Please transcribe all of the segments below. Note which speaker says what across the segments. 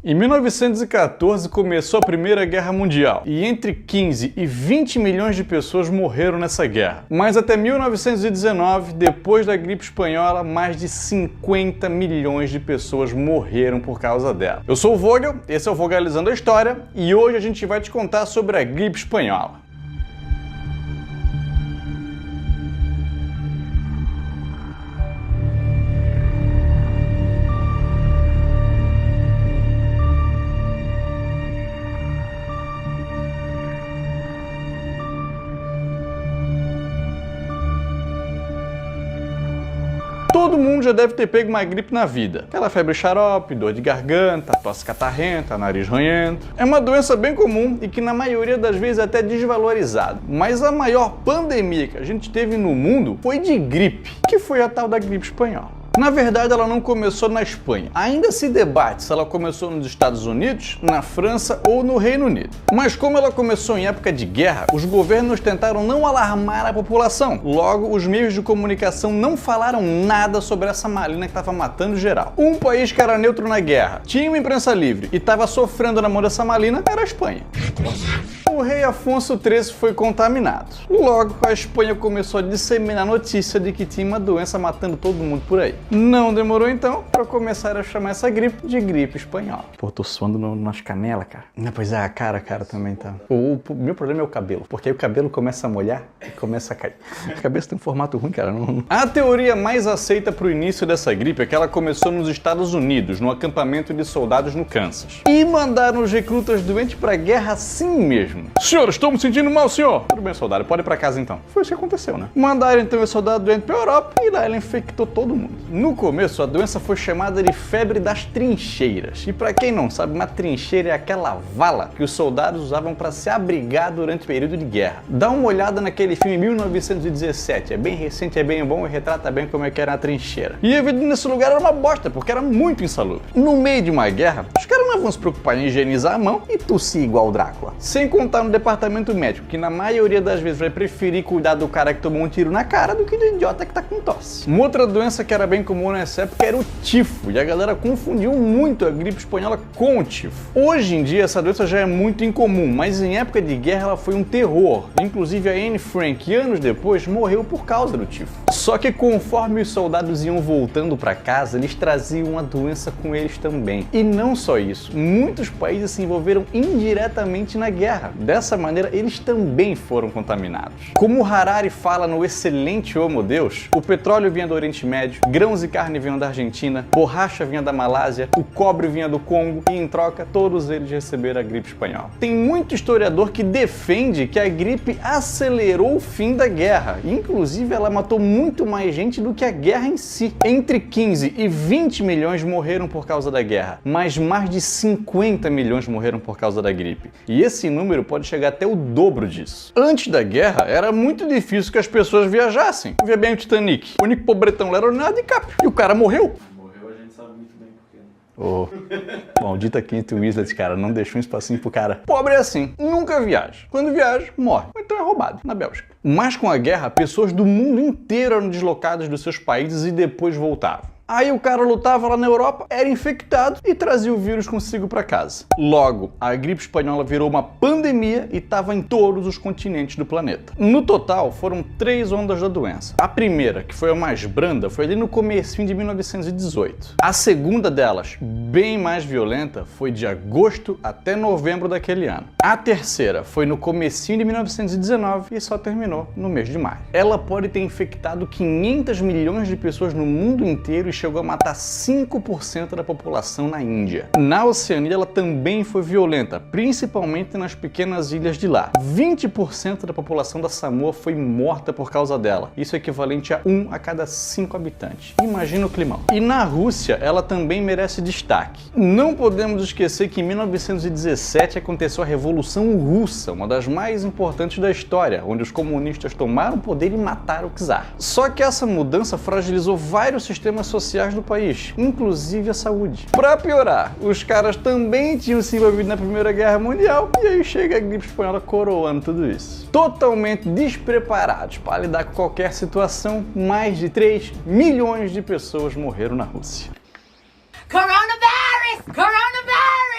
Speaker 1: Em 1914 começou a Primeira Guerra Mundial e entre 15 e 20 milhões de pessoas morreram nessa guerra. Mas até 1919, depois da gripe espanhola, mais de 50 milhões de pessoas morreram por causa dela. Eu sou o Vogel, esse é o Vogalizando a História e hoje a gente vai te contar sobre a gripe espanhola. Todo mundo já deve ter pego uma gripe na vida. Aquela febre xarope, dor de garganta, tosse catarrenta, nariz ranhento. É uma doença bem comum e que na maioria das vezes é até desvalorizada. Mas a maior pandemia que a gente teve no mundo foi de gripe, que foi a tal da gripe espanhola. Na verdade, ela não começou na Espanha. Ainda se debate se ela começou nos Estados Unidos, na França ou no Reino Unido. Mas como ela começou em época de guerra, os governos tentaram não alarmar a população. Logo, os meios de comunicação não falaram nada sobre essa maligna que estava matando geral. Um país que era neutro na guerra, tinha uma imprensa livre e estava sofrendo na mão dessa maligna era a Espanha. O rei Afonso XIII foi contaminado. Logo, a Espanha começou a disseminar a notícia de que tinha uma doença matando todo mundo por aí. Não demorou então para começar a chamar essa gripe de gripe espanhola. Pô, tô suando nas canelas, cara. Pois é, a cara também tá. O meu problema é o cabelo, porque aí o cabelo começa a molhar e começa a cair. A cabeça tem um formato ruim, cara. A teoria mais aceita pro início dessa gripe é que ela começou nos Estados Unidos, no acampamento de soldados no Kansas. E mandaram os recrutas doentes pra guerra assim mesmo. Senhor, estou me sentindo mal, senhor. Tudo bem, soldado, pode ir pra casa então. Foi isso que aconteceu, né? Mandaram então o soldado doente pra Europa e lá ele infectou todo mundo. No começo, a doença foi chamada de febre das trincheiras. E pra quem não sabe, uma trincheira é aquela vala que os soldados usavam para se abrigar durante o período de guerra. Dá uma olhada naquele filme 1917. É bem recente, é bem bom e retrata bem como é que era a trincheira. E a vida nesse lugar era uma bosta, porque era muito insalubre. No meio de uma guerra, os caras não vão se preocupar em higienizar a mão e tossir igual o Drácula. Sem contar no departamento médico, que na maioria das vezes vai preferir cuidar do cara que tomou um tiro na cara do que do idiota que tá com tosse. Uma outra doença que era bem comum nessa época era o tifo, e a galera confundiu muito a gripe espanhola com o tifo. Hoje em dia essa doença já é muito incomum, mas em época de guerra ela foi um terror. Inclusive a Anne Frank, anos depois, morreu por causa do tifo. Só que conforme os soldados iam voltando para casa, eles traziam a doença com eles também. E não só isso, muitos países se envolveram indiretamente na guerra. Dessa maneira, eles também foram contaminados. Como Harari fala no excelente Homo Deus, o petróleo vinha do Oriente Médio, grãos e carne vinham da Argentina, borracha vinha da Malásia, o cobre vinha do Congo e, em troca, todos eles receberam a gripe espanhola. Tem muito historiador que defende que a gripe acelerou o fim da guerra. Inclusive, ela matou muito mais gente do que a guerra em si. Entre 15 e 20 milhões morreram por causa da guerra, mas mais de 50 milhões morreram por causa da gripe. E esse número pode chegar até o dobro disso. Antes da guerra, era muito difícil que as pessoas viajassem. Vê bem o Titanic. O único pobretão lá era o Leonardo DiCaprio. E o cara morreu.
Speaker 2: Morreu, a gente sabe muito bem por quê.
Speaker 1: Maldita Kate Winslet, cara, não deixou um espacinho pro cara. Pobre é assim, nunca viaja. Quando viaja, morre. Ou então é roubado, na Bélgica. Mas com a guerra, pessoas do mundo inteiro eram deslocadas dos seus países e depois voltavam. Aí o cara lutava lá na Europa, era infectado e trazia o vírus consigo para casa. Logo, a gripe espanhola virou uma pandemia e estava em todos os continentes do planeta. No total, foram 3 ondas da doença. A primeira, que foi a mais branda, foi ali no comecinho de 1918. A segunda delas, bem mais violenta, foi de agosto até novembro daquele ano. A terceira foi no comecinho de 1919 e só terminou no mês de maio. Ela pode ter infectado 500 milhões de pessoas no mundo inteiro e chegou a matar 5% da população na Índia. Na Oceania ela também foi violenta, principalmente nas pequenas ilhas de lá. 20% da população da Samoa foi morta por causa dela. Isso é equivalente a 1 a cada 5 habitantes. Imagina o climão. E na Rússia ela também merece destaque. Não podemos esquecer que em 1917 aconteceu a Revolução Russa, uma das mais importantes da história, onde os comunistas tomaram o poder e mataram o czar. Só que essa mudança fragilizou vários sistemas sociais do país, inclusive a saúde. Para piorar, os caras também tinham se envolvido na Primeira Guerra Mundial e aí chega a gripe espanhola coroando tudo isso. Totalmente despreparados para lidar com qualquer situação, mais de 3 milhões de pessoas morreram na Rússia.
Speaker 3: Coronavirus! Coronavirus!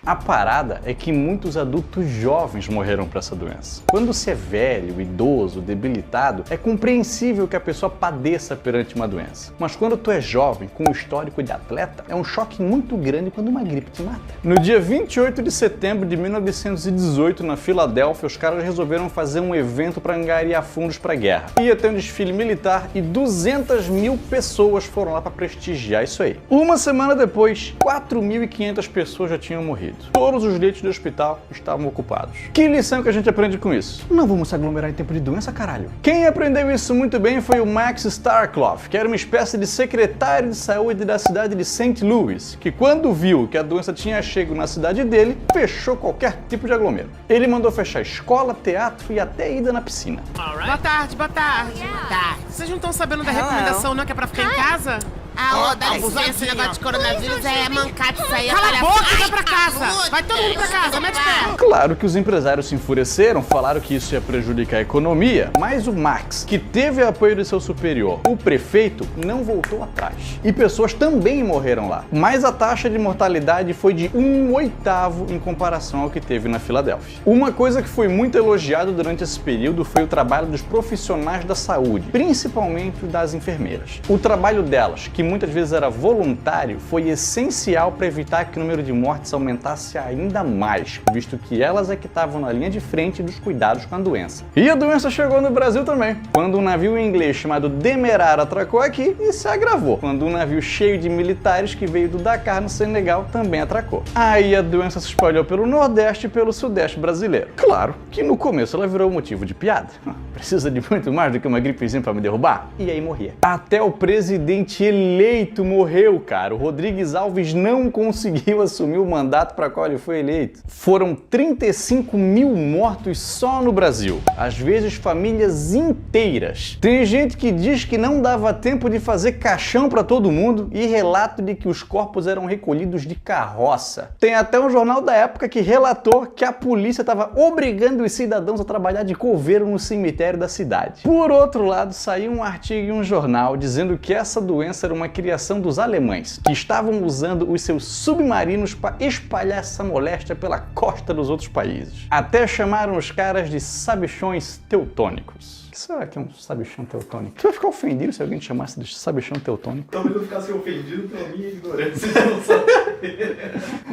Speaker 1: A parada é que muitos adultos jovens morreram para essa doença. Quando você é velho, idoso, debilitado, é compreensível que a pessoa padeça perante uma doença. Mas quando tu é jovem, com um histórico de atleta, é um choque muito grande quando uma gripe te mata. No dia 28 de setembro de 1918, na Filadélfia, os caras resolveram fazer um evento para angariar fundos para a guerra. Ia ter um desfile militar e 200 mil pessoas foram lá para prestigiar isso aí. Uma semana depois, 4.500 pessoas já tinham morrido. Todos os leitos do hospital estavam ocupados. Que lição que a gente aprende com isso? Não vamos se aglomerar em tempo de doença, caralho. Quem aprendeu isso muito bem foi o Max Starkloff, que era uma espécie de secretário de saúde da cidade de St. Louis, que quando viu que a doença tinha chego na cidade dele, fechou qualquer tipo de aglomero. Ele mandou fechar escola, teatro e até ida na piscina.
Speaker 3: Boa tarde, boa tarde. Boa tarde. Vocês não estão sabendo da recomendação, não, que é pra ficar em casa?
Speaker 4: Dá licença, esse negócio de coronavírus é mancado, isso aí é
Speaker 3: Cala a boca e vai pra casa! Vai todo mundo pra casa, mete pé!
Speaker 1: Claro que os empresários se enfureceram, falaram que isso ia prejudicar a economia, mas o Max, que teve apoio de seu superior, o prefeito, não voltou atrás. E pessoas também morreram lá. Mas a taxa de mortalidade foi de 1/8 em comparação ao que teve na Filadélfia. Uma coisa que foi muito elogiada durante esse período foi o trabalho dos profissionais da saúde, principalmente das enfermeiras. O trabalho delas, que muitas vezes era voluntário, foi essencial para evitar que o número de mortes aumentasse ainda mais, visto que elas é que estavam na linha de frente dos cuidados com a doença. E a doença chegou no Brasil também, quando um navio inglês chamado Demerara atracou aqui e se agravou, quando um navio cheio de militares que veio do Dakar, no Senegal, também atracou. Aí a doença se espalhou pelo Nordeste e pelo Sudeste brasileiro. Claro que no começo ela virou motivo de piada. Precisa de muito mais do que uma gripezinha para me derrubar? E aí morria. Até o presidente eleito morreu, cara. O Rodrigues Alves não conseguiu assumir o mandato para qual ele foi eleito. Foram 35 mil mortos só no Brasil. Às vezes famílias inteiras. Tem gente que diz que não dava tempo de fazer caixão para todo mundo e relato de que os corpos eram recolhidos de carroça. Tem até um jornal da época que relatou que a polícia estava obrigando os cidadãos a trabalhar de coveiro no cemitério da cidade. Por outro lado, saiu um artigo em um jornal dizendo que essa doença era uma criação dos alemães, que estavam usando os seus submarinos para espalhar essa moléstia pela costa dos outros países. Até chamaram os caras de sabichões teutônicos. O que será que é um sabichão teutônico? Você vai ficar ofendido se alguém te chamasse de sabichão teutônico?
Speaker 2: Talvez eu ficasse ofendido pela minha ignorância, você não sabe.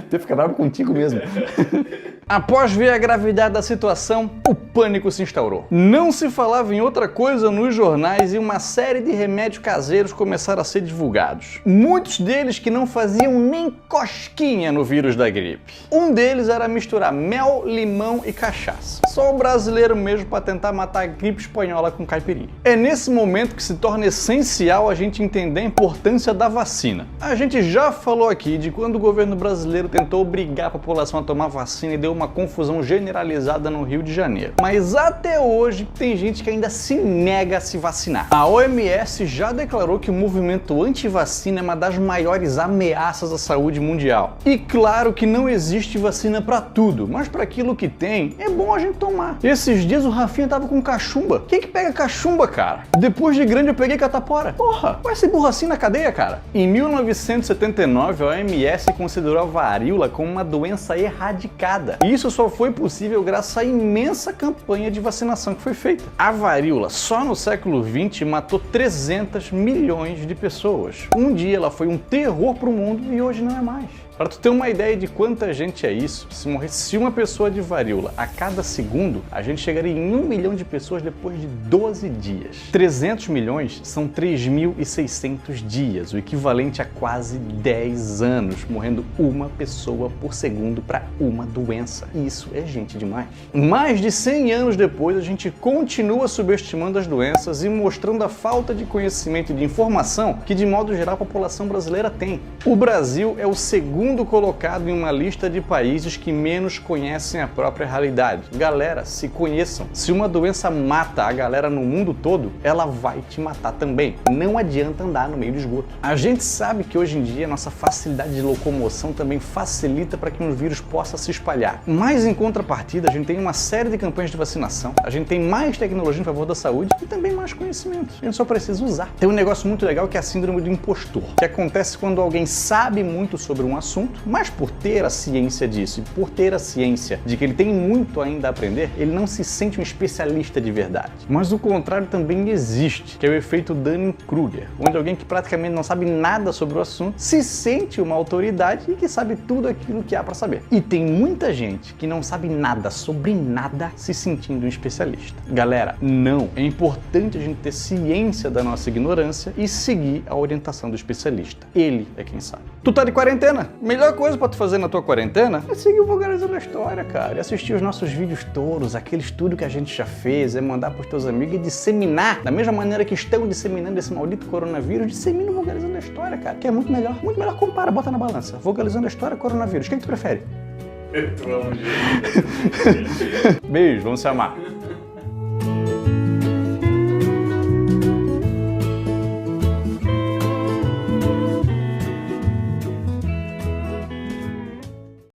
Speaker 1: Você fica bravo contigo mesmo. Após ver a gravidade da situação, o pânico se instaurou. Não se falava em outra coisa nos jornais e uma série de remédios caseiros começaram a ser divulgados. Muitos deles que não faziam nem cosquinha no vírus da gripe. Um deles era misturar mel, limão e cachaça. Só o brasileiro mesmo para tentar matar a gripe espanhola com caipirinha. É nesse momento que se torna essencial a gente entender a importância da vacina. A gente já falou aqui de quando o governo brasileiro tentou obrigar a população a tomar vacina e deu uma confusão generalizada no Rio de Janeiro. Mas até hoje tem gente que ainda se nega a se vacinar. A OMS já declarou que o movimento anti-vacina é uma das maiores ameaças à saúde mundial. E claro que não existe vacina para tudo, mas para aquilo que tem, é bom a gente tomar. Esses dias o Rafinha tava com cachumba. Quem que pega cachumba, cara? Depois de grande eu peguei catapora. Porra, vai ser burro assim na cadeia, cara? Em 1979, a OMS considerou a varíola como uma doença erradicada. E isso só foi possível graças à imensa campanha de vacinação que foi feita. A varíola, só no século XX, matou 300 milhões de pessoas. Um dia ela foi um terror para o mundo e hoje não é mais. Para tu ter uma ideia de quanta gente é isso, se morresse uma pessoa de varíola a cada segundo, a gente chegaria em 1 milhão de pessoas depois de 12 dias. 300 milhões são 3.600 dias, o equivalente a quase 10 anos, morrendo uma pessoa por segundo para uma doença. Isso é gente demais. Mais de 100 anos depois, a gente continua subestimando as doenças e mostrando a falta de conhecimento e de informação que, de modo geral, a população brasileira tem. O Brasil é o segundo colocado em uma lista de países que menos conhecem a própria realidade. Galera, se conheçam. Se uma doença mata a galera no mundo todo, ela vai te matar também. Não adianta andar no meio do esgoto. A gente sabe que hoje em dia a nossa facilidade de locomoção também facilita para que um vírus possa se espalhar. Mas em contrapartida, a gente tem uma série de campanhas de vacinação, a gente tem mais tecnologia em favor da saúde e também mais conhecimento. A gente só precisa usar. Tem um negócio muito legal que é a síndrome do impostor, que acontece quando alguém sabe muito sobre um assunto, assunto, mas por ter a ciência disso e por ter a ciência de que ele tem muito ainda a aprender, ele não se sente um especialista de verdade. Mas o contrário também existe, que é o efeito Dunning-Kruger, onde alguém que praticamente não sabe nada sobre o assunto se sente uma autoridade e que sabe tudo aquilo que há para saber. E tem muita gente que não sabe nada sobre nada se sentindo um especialista. Galera, não. É importante a gente ter ciência da nossa ignorância e seguir a orientação do especialista. Ele é quem sabe. Tu tá de quarentena? Melhor coisa pra tu fazer na tua quarentena é seguir o Vulgarizando a História, cara. E assistir os nossos vídeos todos, aquele estudo que a gente já fez, é mandar pros teus amigos e disseminar. Da mesma maneira que estão disseminando esse maldito coronavírus, dissemina o Vulgarizando a História, cara. Que é muito melhor. Muito melhor. Compara, bota na balança. Vulgarizando a História, coronavírus. Quem que tu prefere?
Speaker 2: Tu é um jeito.
Speaker 1: Beijo, vamos se amar.